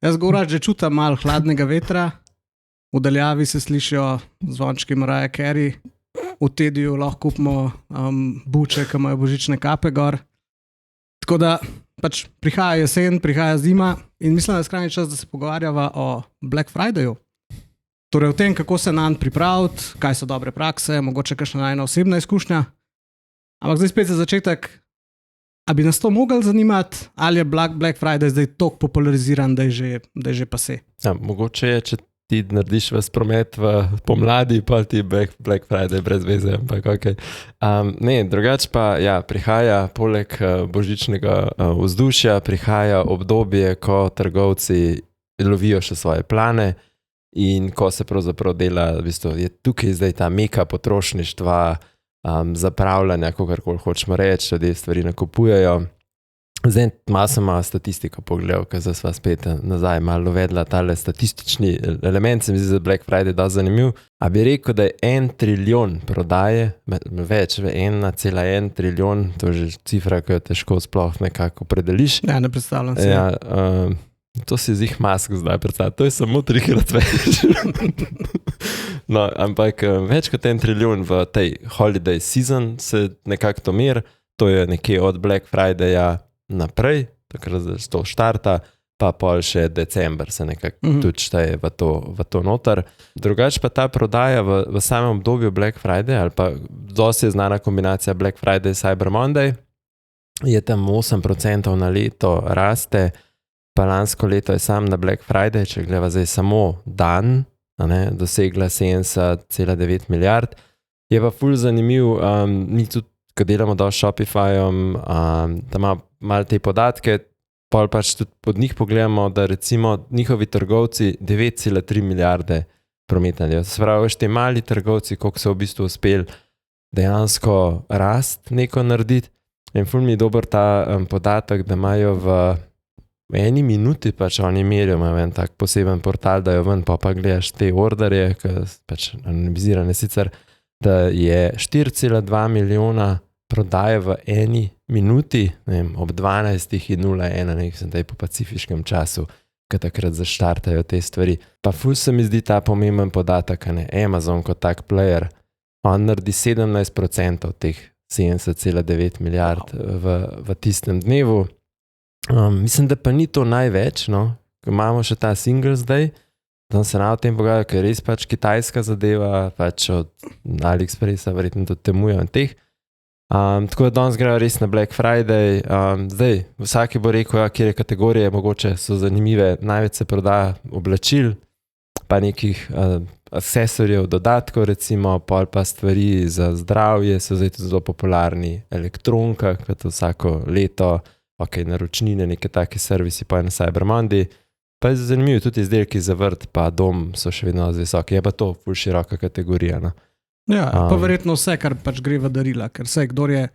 Jaz govorim, že čutim malo hladnega vetra, v daljavi se slišijo zvončki Mariah Carey, v Tediju lahko kupimo buče, ki imajo božične kape gor. Tako da pač prihaja jesen, prihaja zima in mislim, da je skrajni čas, da se pogovarjava o Black Fridayju. Torej o tem, kako se nanj pripraviti, kaj so dobre prakse, mogoče kakšna najna osebna izkušnja. Ampak zdaj spet za začetek, a bi nas to mogli zanimati, ali je Black Friday zdaj toliko populariziran, da je že pase? Ja, mogoče je, če ti narediš ves promet v pomladi, pa ti Black Friday brez veze, ampak okay. Ne, drugače pa ja, prihaja poleg božičnega vzdušja, prihaja obdobje, ko trgovci lovijo še svoje plane in ko se pravzaprav dela, v bistvu je tukaj zdaj ta meka potrošništva, zapravljanja, kakorkoli hočemo reči, ljudje stvari nakupujejo. Zdaj malo sem statistiko pogledal, ker zdaj sva spet nazaj malo uvedla tale statistični element, se mi zdi za Black Friday dosti zanimiv. A bi rekel, da je 1 trilijon prodaje, več, 1,1 trilijon, to je že cifra, ki jo težko sploh nekako opredeliš. Ja, ne predstavljam se. Ja, to si zih mask zdaj predstavljam, to je samo 3-krat več. No, ampak več kot 1 trilijon v tej holiday season se nekako to mer, to je nekje od Black Fridayja naprej, takrat to štarta, pa pol še december se nekako tudi šteje v to noter. Drugače pa ta prodaja v samem obdobju Black Friday, ali pa dosti je znana kombinacija Black Friday, Cyber Monday, je tam 8% na leto raste, pa lansko leto je sam na Black Friday, če gleda zdaj samo dan, dosegla 70,9 milijard. Je pa ful zanimiv, mi tudi, ko delamo do Shopifyom, da ima malo te podatke, pol pač tudi pod njih pogledamo, da recimo njihovi trgovci 9,3 milijarde prometali. Se pravi, te mali trgovci, koliko so v bistvu uspeli dejansko rast neko narediti. In ful mi je dober ta podatek, da imajo v eni minuti, pač oni merijo, imajo en tak poseben portal, da jo ven, pa gledaš te orderje, ki pač anonimizirane sicer, da je 4,2 milijona prodaje v eni minuti, ne vem, ob 12:01, nekaj zdaj po pacifiškem času, ki takrat zaštartajo te stvari. Pa ful se mi zdi ta pomemben podatek, Amazon kot tak player, on naredi 17% teh 70,9 milijard v tistem dnevu. Mislim, da pa ni to največ, no, ko imamo še ta Singles Day, da se na o tem pogajal, ker je res pač kitajska zadeva, pač od AliExpressa verjetno tudi temujo in teh. Tako da danes grejo res na Black Friday. Zdaj, vsaki bo rekel, kjer kategorije mogoče so zanimive, največ se prodaja oblačil, pa nekih accesorijev, dodatkov recimo, pol pa stvari za zdravje, so zdaj tudi zelo popularni, elektronka, kot vsako leto, naročnine, neke take servisi, pa je na Cyber Monday. Pa je zanimivo, tudi izdelki za vrt, pa dom so še vedno visoki. Je pa to ful široka kategorija. No? Ja, pa verjetno vse, kar pač gre v darila, ker vse, kdor je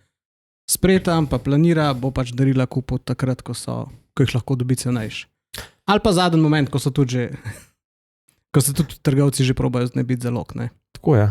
spretan, pa planira, bo pač darila kupil takrat, ko jih lahko dobi cenejš. Ali pa zadnji moment, ko se tudi trgovci že probajo znebiti zalog, ne? Tako je.